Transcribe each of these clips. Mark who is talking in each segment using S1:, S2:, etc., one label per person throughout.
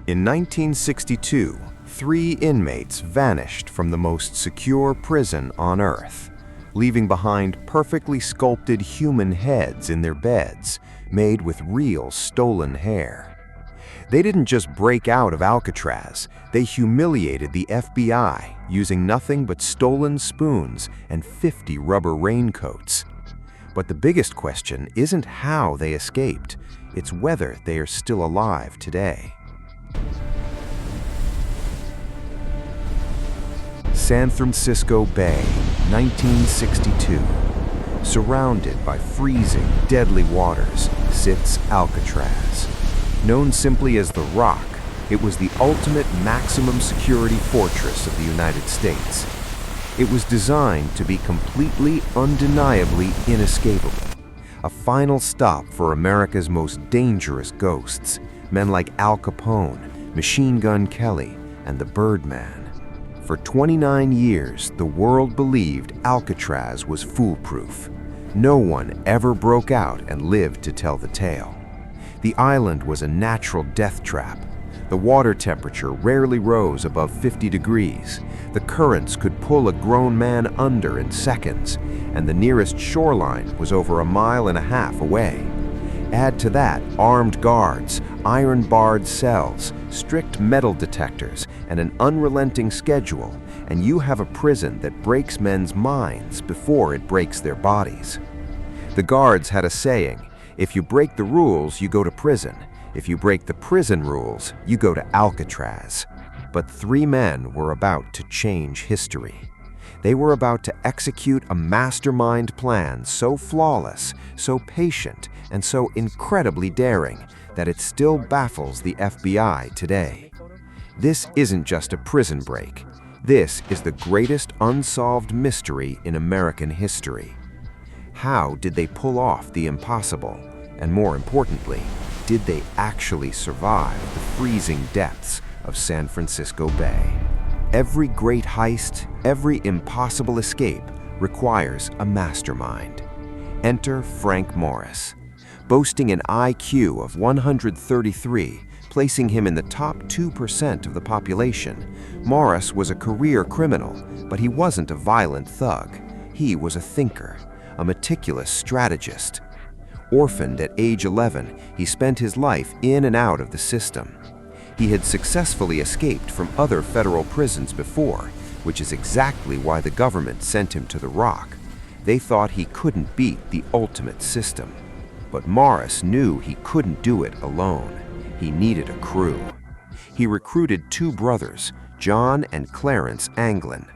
S1: In 1962, 3 inmates vanished from the most secure prison on Earth, leaving behind perfectly sculpted human heads in their beds, made with real stolen hair. They didn't just break out of Alcatraz, they humiliated the FBI using nothing but stolen spoons and 50 rubber raincoats. But the biggest question isn't how they escaped, it's whether they are still alive today. San Francisco Bay, 1962. Surrounded by freezing, deadly waters, sits Alcatraz. Known simply as the Rock, it was the ultimate maximum security fortress of the United States. It was designed to be completely, undeniably inescapable. A final stop for America's most dangerous ghosts, men like Al Capone, Machine Gun Kelly, and the Birdman. For 29 years, the world believed Alcatraz was foolproof. No one ever broke out and lived to tell the tale. The island was a natural death trap. The water temperature rarely rose above 50 degrees. The currents could pull a grown man under in seconds, and the nearest shoreline was over 1.5 miles away. Add to that armed guards, iron-barred cells, strict metal detectors, and an unrelenting schedule, and you have a prison that breaks men's minds before it breaks their bodies. The guards had a saying, if you break the rules, you go to prison. If you break the prison rules, you go to Alcatraz. But 3 men were about to change history. They were about to execute a mastermind plan so flawless, so patient, and so incredibly daring that it still baffles the FBI today. This isn't just a prison break. This is the greatest unsolved mystery in American history. How did they pull off the impossible? And more importantly, did they actually survive the freezing depths of San Francisco Bay? Every great heist, every impossible escape requires a mastermind. Enter Frank Morris. Boasting an IQ of 133, placing him in the top 2% of the population, Morris was a career criminal, but he wasn't a violent thug. He was a thinker, a meticulous strategist. Orphaned at age 11, he spent his life in and out of the system. He had successfully escaped from other federal prisons before, which is exactly why the government sent him to the Rock. They thought he couldn't beat the ultimate system. But Morris knew he couldn't do it alone. He needed a crew. He recruited 2 brothers, John and Clarence Anglin.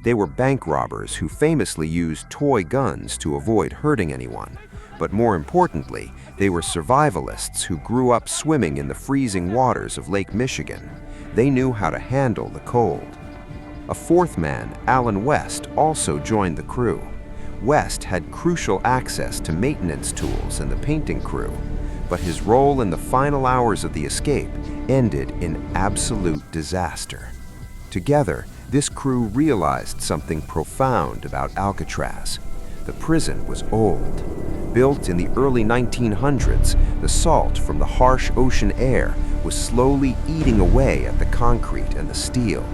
S1: They were bank robbers who famously used toy guns to avoid hurting anyone. But more importantly, they were survivalists who grew up swimming in the freezing waters of Lake Michigan. They knew how to handle the cold. A 4th man, Alan West, also joined the crew. West had crucial access to maintenance tools and the painting crew, but his role in the final hours of the escape ended in absolute disaster. Together, this crew realized something profound about Alcatraz. The prison was old. Built in the early 1900s, the salt from the harsh ocean air was slowly eating away at the concrete and the steel.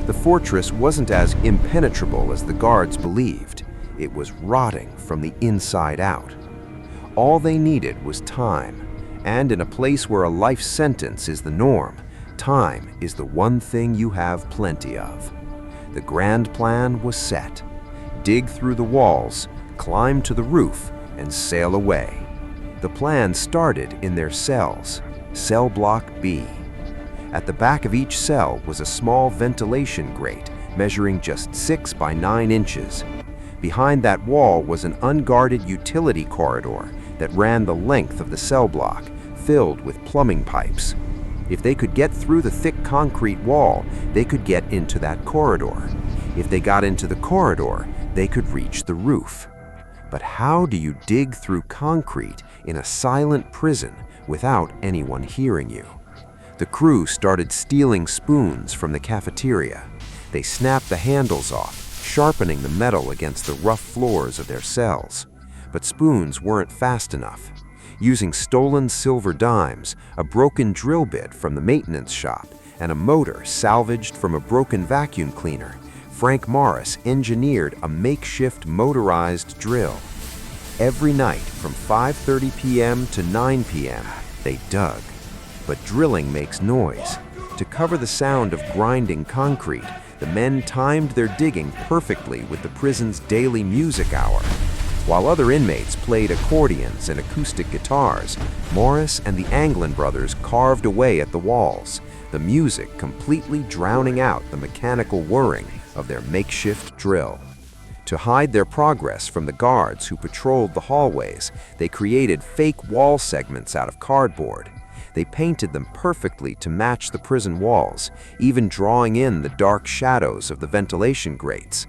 S1: The fortress wasn't as impenetrable as the guards believed. It was rotting from the inside out. All they needed was time, and in a place where a life sentence is the norm, time is the one thing you have plenty of. The grand plan was set. Dig through the walls, climb to the roof, and sail away. The plan started in their cells, cell block B. At the back of each cell was a small ventilation grate measuring just 6 by 9 inches. Behind that wall was an unguarded utility corridor that ran the length of the cell block, filled with plumbing pipes. If they could get through the thick concrete wall, they could get into that corridor. If they got into the corridor, they could reach the roof. But how do you dig through concrete in a silent prison without anyone hearing you? The crew started stealing spoons from the cafeteria. They snapped the handles off, sharpening the metal against the rough floors of their cells. But spoons weren't fast enough. Using stolen silver dimes, a broken drill bit from the maintenance shop, and a motor salvaged from a broken vacuum cleaner, Frank Morris engineered a makeshift motorized drill. Every night from 5:30 p.m. to 9 p.m., they dug. But drilling makes noise. To cover the sound of grinding concrete, the men timed their digging perfectly with the prison's daily music hour. While other inmates played accordions and acoustic guitars, Morris and the Anglin brothers carved away at the walls, the music completely drowning out the mechanical whirring of their makeshift drill. To hide their progress from the guards who patrolled the hallways, they created fake wall segments out of cardboard. They painted them perfectly to match the prison walls, even drawing in the dark shadows of the ventilation grates.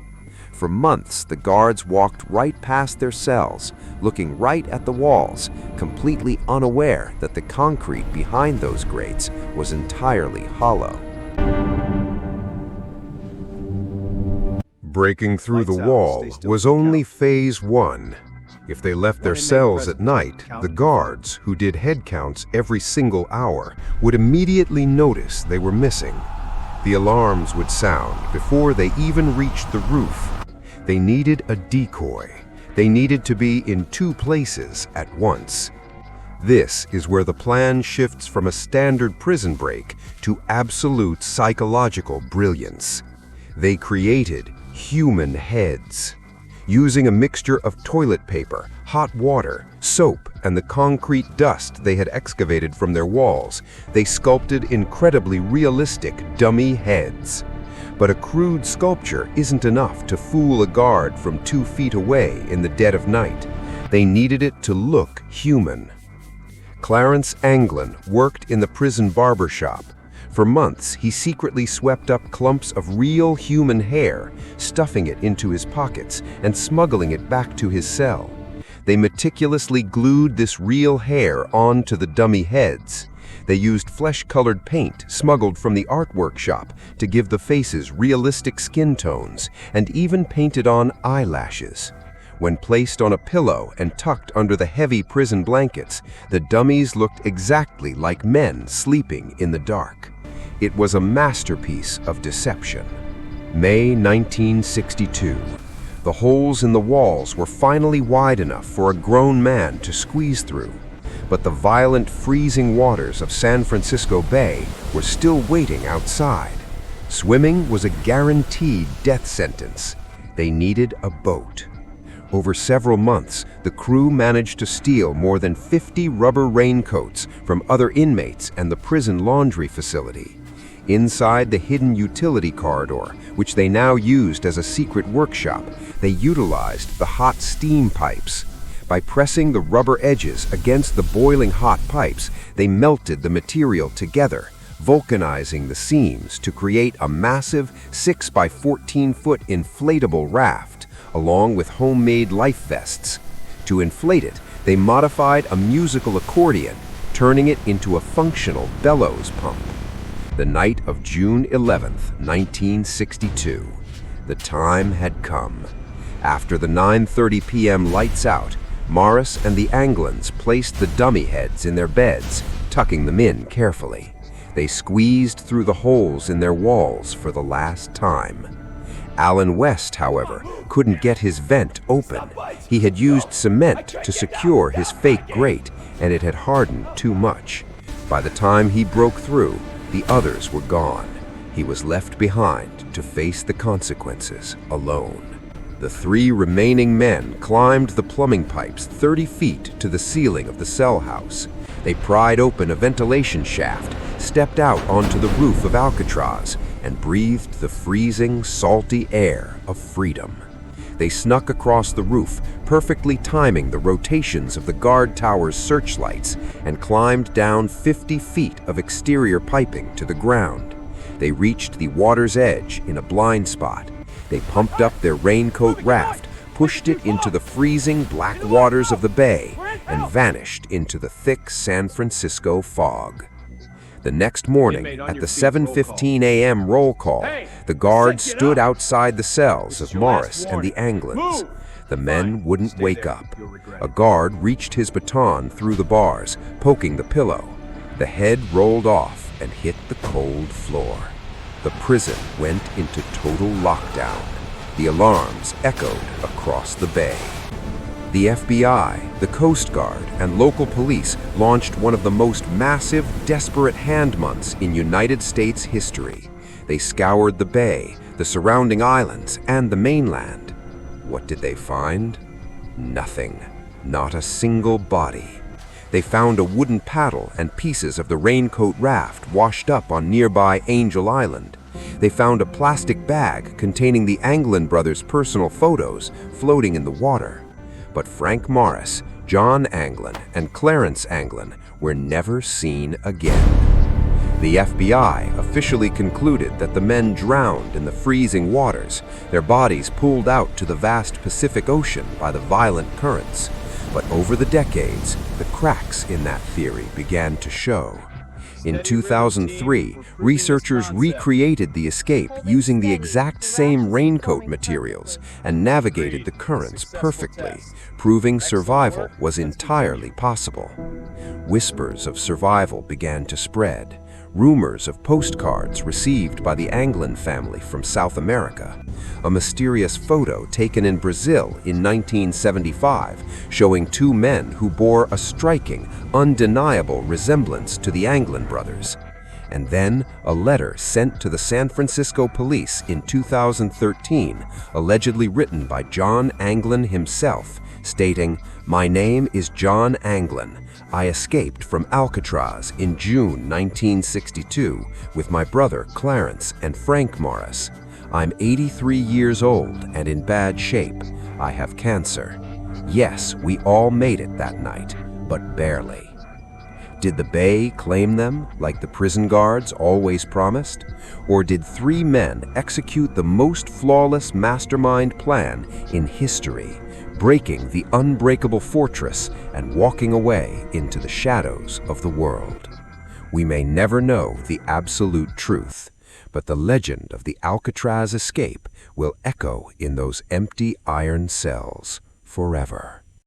S1: For months, the guards walked right past their cells, looking right at the walls, completely unaware that the concrete behind those grates was entirely hollow.
S2: Breaking through the wall was only phase 1. If they left their cells at night, the guards, who did head counts every single hour, would immediately notice they were missing. The alarms would sound before they even reached the roof. They needed a decoy. They needed to be in 2 places at once. This is where the plan shifts from a standard prison break to absolute psychological brilliance. They created human heads. Using a mixture of toilet paper, hot water, soap, and the concrete dust they had excavated from their walls, they sculpted incredibly realistic dummy heads. But a crude sculpture isn't enough to fool a guard from 2 feet away in the dead of night. They needed it to look human. Clarence Anglin worked in the prison barber shop. For months, he secretly swept up clumps of real human hair, stuffing it into his pockets and smuggling it back to his cell. They meticulously glued this real hair onto the dummy heads. They used flesh-colored paint smuggled from the art workshop to give the faces realistic skin tones, and even painted on eyelashes. When placed on a pillow and tucked under the heavy prison blankets, the dummies looked exactly like men sleeping in the dark. It was a masterpiece of deception. May 1962. The holes in the walls were finally wide enough for a grown man to squeeze through. But the violent, freezing waters of San Francisco Bay were still waiting outside. Swimming was a guaranteed death sentence. They needed a boat. Over several months, the crew managed to steal more than 50 rubber raincoats from other inmates and the prison laundry facility. Inside the hidden utility corridor, which they now used as a secret workshop, they utilized the hot steam pipes. By pressing the rubber edges against the boiling hot pipes, they melted the material together, vulcanizing the seams to create a massive 6 by 14-foot inflatable raft, along with homemade life vests. To inflate it, they modified a musical accordion, turning it into a functional bellows pump. The night of June 11th, 1962. The time had come. After the 9:30 p.m. lights out, Morris and the Anglins placed the dummy heads in their beds, tucking them in carefully. They squeezed through the holes in their walls for the last time. Alan West, however, couldn't get his vent open. He had used cement to secure his fake grate, and it had hardened too much. By the time he broke through, the others were gone. He was left behind to face the consequences alone. The 3 remaining men climbed the plumbing pipes 30 feet to the ceiling of the cell house. They pried open a ventilation shaft, stepped out onto the roof of Alcatraz, and breathed the freezing, salty air of freedom. They snuck across the roof, perfectly timing the rotations of the guard tower's searchlights, and climbed down 50 feet of exterior piping to the ground. They reached the water's edge in a blind spot. They pumped up their raincoat raft, pushed it into the freezing black waters of the bay, and vanished into the thick San Francisco fog. The next morning, at the 7:15 a.m. roll call, the guards stood outside the cells of Morris and the Anglins.
S1: The men wouldn't wake up. A guard reached his baton through the bars, poking the pillow. The head rolled off and hit the cold floor. The prison went into total lockdown. The alarms echoed across the bay. The FBI, the Coast Guard, and local police launched one of the most massive, desperate hand months in United States history. They scoured the bay, the surrounding islands, and the mainland. What did they find? Nothing. Not a single body. They found a wooden paddle and pieces of the raincoat raft washed up on nearby Angel Island. They found a plastic bag containing the Anglin brothers' personal photos floating in the water. But Frank Morris, John Anglin, and Clarence Anglin were never seen again. The FBI officially concluded that the men drowned in the freezing waters, their bodies pulled out to the vast Pacific Ocean by the violent currents. But over the decades, the cracks in that theory began to show. In 2003, researchers recreated the escape using the exact same raincoat materials and navigated the currents perfectly, proving survival was entirely possible. Whispers of survival began to spread. Rumors of postcards received by the Anglin family from South America. A mysterious photo taken in Brazil in 1975 showing two men who bore a striking, undeniable resemblance to the Anglin brothers. And then a letter sent to the San Francisco police in 2013, allegedly written by John Anglin himself, stating, "My name is John Anglin. I escaped from Alcatraz in June 1962 with my brother Clarence and Frank Morris. I'm 83 years old and in bad shape. I have cancer. Yes, we all made it that night, but barely." Did the Bay claim them, like the prison guards always promised? Or did three men execute the most flawless mastermind plan in history, breaking the unbreakable fortress and walking away into the shadows of the world? We may never know the absolute truth, but the legend of the Alcatraz escape will echo in those empty iron cells forever.